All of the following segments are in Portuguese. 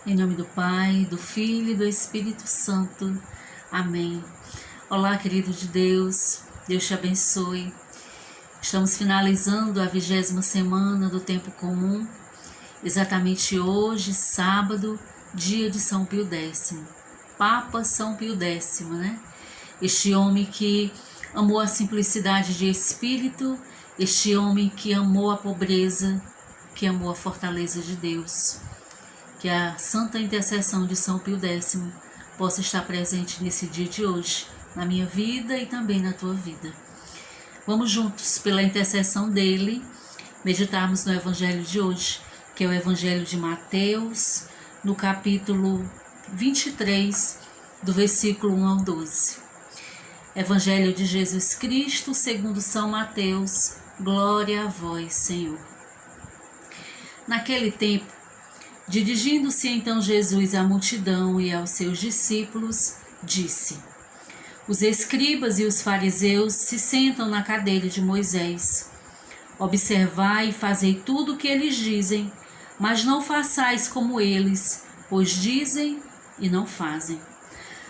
Em nome do Pai, do Filho e do Espírito Santo. Amém. Olá, querido de Deus. Deus te abençoe. Estamos finalizando a 20ª semana do Tempo Comum. Exatamente hoje, sábado, dia de São Pio X. Papa São Pio X, né? Este homem que amou a simplicidade de espírito, este homem que amou a pobreza, que amou a fortaleza de Deus. Que a santa intercessão de São Pio X possa estar presente nesse dia de hoje, na minha vida e também na tua vida. Vamos juntos, pela intercessão dele, meditarmos no Evangelho de hoje, que é o Evangelho de Mateus, no capítulo 23, do versículo 1 ao 12. Evangelho de Jesus Cristo, segundo São Mateus, glória a vós, Senhor. Naquele tempo, dirigindo-se então Jesus à multidão e aos seus discípulos, disse: Os escribas e os fariseus se sentam na cadeira de Moisés. Observai e fazei tudo o que eles dizem, mas não façais como eles, pois dizem e não fazem.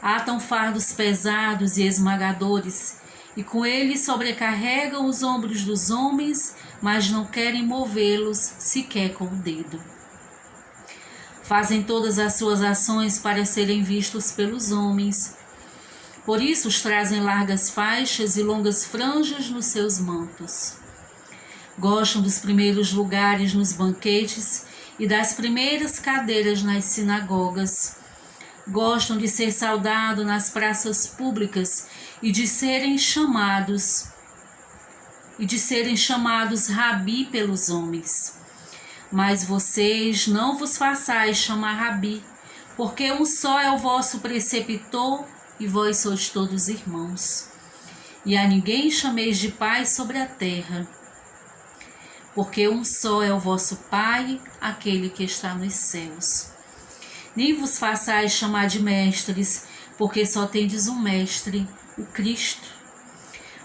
Atam fardos pesados e esmagadores, e com eles sobrecarregam os ombros dos homens, mas não querem movê-los sequer com o dedo. Fazem todas as suas ações para serem vistos pelos homens. Por isso os trazem largas faixas e longas franjas nos seus mantos. Gostam dos primeiros lugares nos banquetes e das primeiras cadeiras nas sinagogas. Gostam de ser saudados nas praças públicas e de serem chamados rabi pelos homens. Mas vocês não vos façais chamar rabi, porque um só é o vosso preceptor e vós sois todos irmãos. E a ninguém chameis de pai sobre a terra, porque um só é o vosso Pai, aquele que está nos céus. Nem vos façais chamar de mestres, porque só tendes um mestre, o Cristo.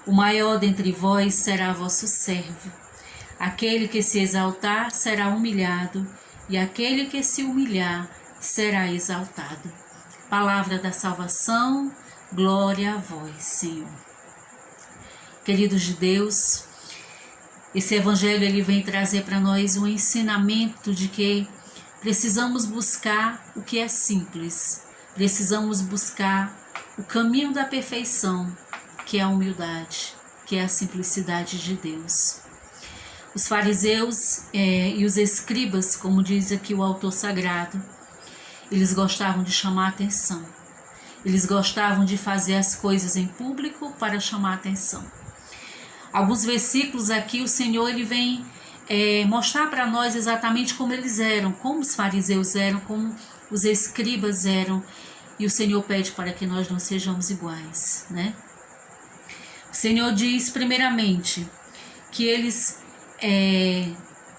O maior dentre vós será vosso servo. Aquele que se exaltar será humilhado, e aquele que se humilhar será exaltado. Palavra da salvação, glória a vós, Senhor. Queridos de Deus, esse Evangelho ele vem trazer para nós um ensinamento de que precisamos buscar o que é simples, precisamos buscar o caminho da perfeição, que é a humildade, que é a simplicidade de Deus. Os fariseus e os escribas, como diz aqui o autor sagrado, eles gostavam de chamar a atenção. Eles gostavam de fazer as coisas em público para chamar a atenção. Alguns versículos aqui o Senhor ele vem mostrar para nós exatamente como eles eram, como os fariseus eram, como os escribas eram. E o Senhor pede para que nós não sejamos iguais, né? O Senhor diz primeiramente que eles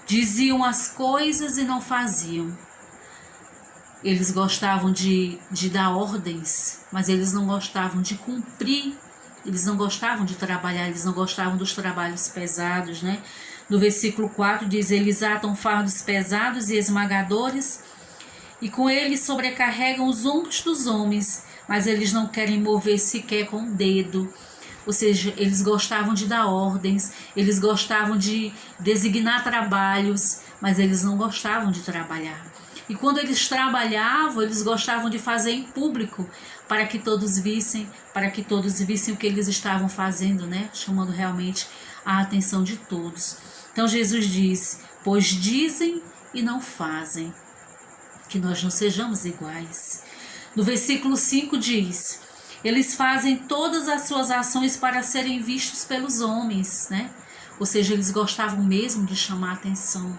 diziam as coisas e não faziam. Eles gostavam de dar ordens, mas eles não gostavam de cumprir, eles não gostavam de trabalhar, eles não gostavam dos trabalhos pesados, né? No versículo 4 diz: Eles atam fardos pesados e esmagadores, e com eles sobrecarregam os ombros dos homens, mas eles não querem mover sequer com o dedo. Ou seja, eles gostavam de dar ordens, eles gostavam de designar trabalhos, mas eles não gostavam de trabalhar. E quando eles trabalhavam, eles gostavam de fazer em público, para que todos vissem o que eles estavam fazendo, né? Chamando realmente a atenção de todos. Então Jesus diz: pois dizem e não fazem, que nós não sejamos iguais. No versículo 5 diz: eles fazem todas as suas ações para serem vistos pelos homens, né? Ou seja, eles gostavam mesmo de chamar a atenção.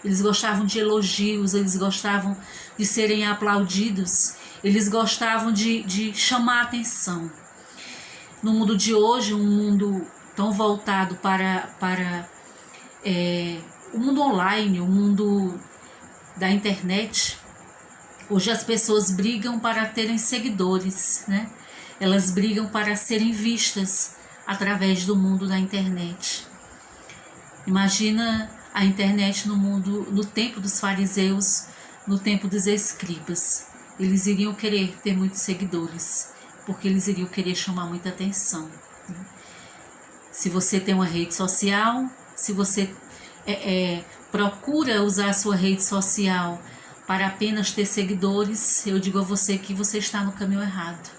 Eles gostavam de elogios, eles gostavam de serem aplaudidos, eles gostavam de chamar a atenção. No mundo de hoje, um mundo tão voltado para o mundo online, o mundo da internet, hoje as pessoas brigam para terem seguidores, né? Elas brigam para serem vistas através do mundo da internet. Imagina a internet no tempo dos fariseus, no tempo dos escribas. Eles iriam querer ter muitos seguidores, porque eles iriam querer chamar muita atenção. Se você tem uma rede social, se você procura usar a sua rede social para apenas ter seguidores, eu digo a você que você está no caminho errado.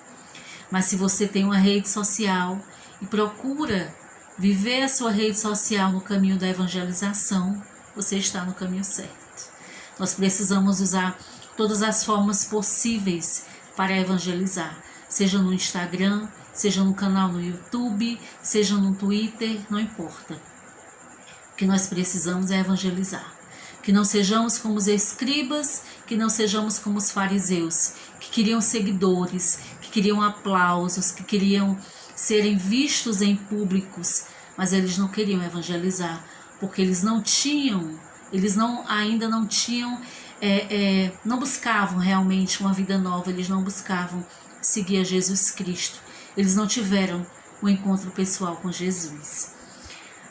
Mas se você tem uma rede social e procura viver a sua rede social no caminho da evangelização, você está no caminho certo. Nós precisamos usar todas as formas possíveis para evangelizar, seja no Instagram, seja no canal no YouTube, seja no Twitter, não importa. O que nós precisamos é evangelizar. Que não sejamos como os escribas, que não sejamos como os fariseus, que queriam seguidores, que queriam aplausos, que queriam serem vistos em públicos, mas eles não queriam evangelizar, porque eles ainda não tinham, não buscavam realmente uma vida nova, eles não buscavam seguir a Jesus Cristo, eles não tiveram um encontro pessoal com Jesus.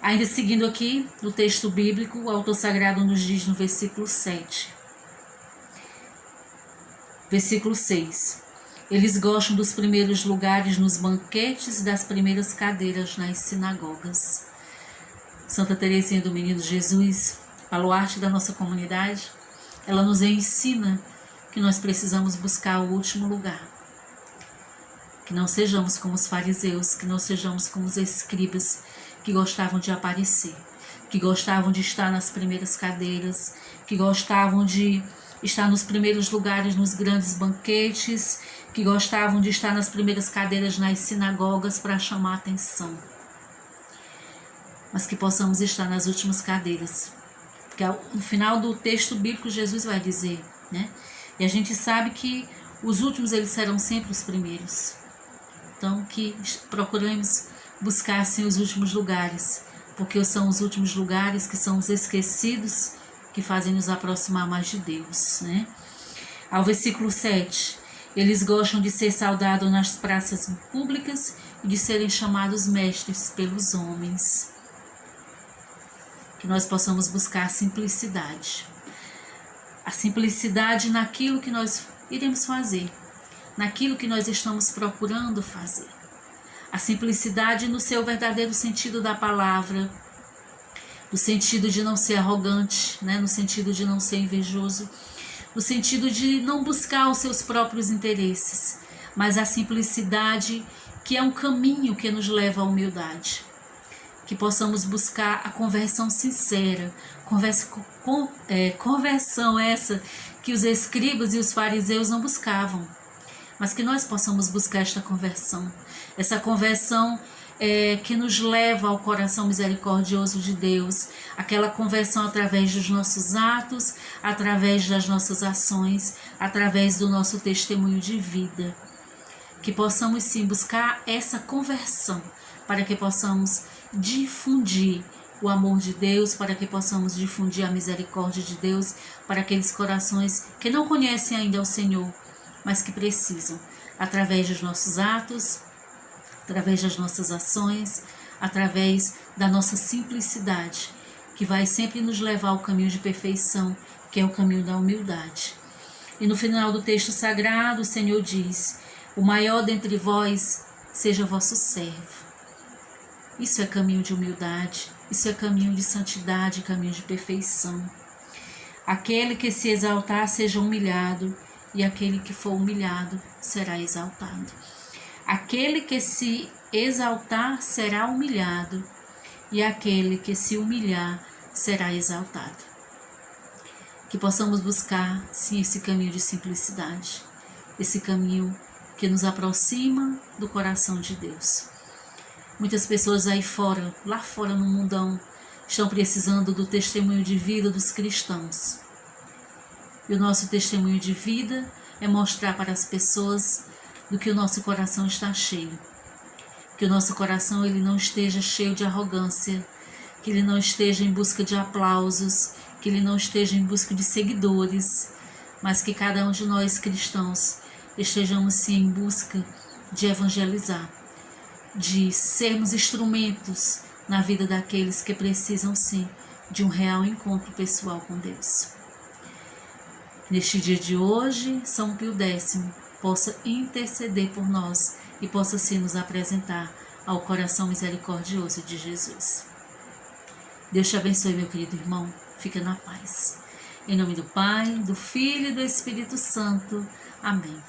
Ainda seguindo aqui no texto bíblico, o autor sagrado nos diz no versículo 7. Versículo 6. Eles gostam dos primeiros lugares nos banquetes e das primeiras cadeiras nas sinagogas. Santa Teresinha do Menino Jesus, baluarte da nossa comunidade, ela nos ensina que nós precisamos buscar o último lugar. Que não sejamos como os fariseus, que não sejamos como os escribas, que gostavam de aparecer, que gostavam de estar nas primeiras cadeiras, que gostavam de estar nos primeiros lugares nos grandes banquetes, que gostavam de estar nas primeiras cadeiras nas sinagogas para chamar a atenção. Mas que possamos estar nas últimas cadeiras. Porque no final do texto bíblico Jesus vai dizer, né? E a gente sabe que os últimos eles serão sempre os primeiros. Então que procuremos buscar assim os últimos lugares, porque são os últimos lugares que são os esquecidos, que fazem nos aproximar mais de Deus, né? Ao versículo 7, eles gostam de ser saudados nas praças públicas e de serem chamados mestres pelos homens. Que nós possamos buscar a simplicidade naquilo que nós iremos fazer, naquilo que nós estamos procurando fazer. A simplicidade no seu verdadeiro sentido da palavra, no sentido de não ser arrogante, né? No sentido de não ser invejoso, no sentido de não buscar os seus próprios interesses, mas a simplicidade que é um caminho que nos leva à humildade. Que possamos buscar a conversão sincera, conversão essa que os escribas e os fariseus não buscavam, mas que nós possamos buscar esta conversão, essa conversão que nos leva ao coração misericordioso de Deus, aquela conversão através dos nossos atos, através das nossas ações, através do nosso testemunho de vida. Que possamos sim buscar essa conversão, para que possamos difundir o amor de Deus, para que possamos difundir a misericórdia de Deus para aqueles corações que não conhecem ainda o Senhor, mas que precisam, através dos nossos atos, através das nossas ações, através da nossa simplicidade, que vai sempre nos levar ao caminho de perfeição, que é o caminho da humildade. E no final do texto sagrado, o Senhor diz: o maior dentre vós seja vosso servo. Isso é caminho de humildade, isso é caminho de santidade, caminho de perfeição. Aquele que se exaltar seja humilhado, e aquele que for humilhado será exaltado. Aquele que se exaltar será humilhado, e aquele que se humilhar será exaltado. Que possamos buscar, sim, esse caminho de simplicidade, esse caminho que nos aproxima do coração de Deus. Muitas pessoas aí fora, lá fora no mundão, estão precisando do testemunho de vida dos cristãos. E o nosso testemunho de vida é mostrar para as pessoas do que o nosso coração está cheio. Que o nosso coração ele não esteja cheio de arrogância, que ele não esteja em busca de aplausos, que ele não esteja em busca de seguidores, mas que cada um de nós cristãos estejamos sim em busca de evangelizar, de sermos instrumentos na vida daqueles que precisam sim de um real encontro pessoal com Deus. Neste dia de hoje, São Pio X possa interceder por nós e possa se nos apresentar ao coração misericordioso de Jesus. Deus te abençoe, meu querido irmão. Fica na paz. Em nome do Pai, do Filho e do Espírito Santo. Amém.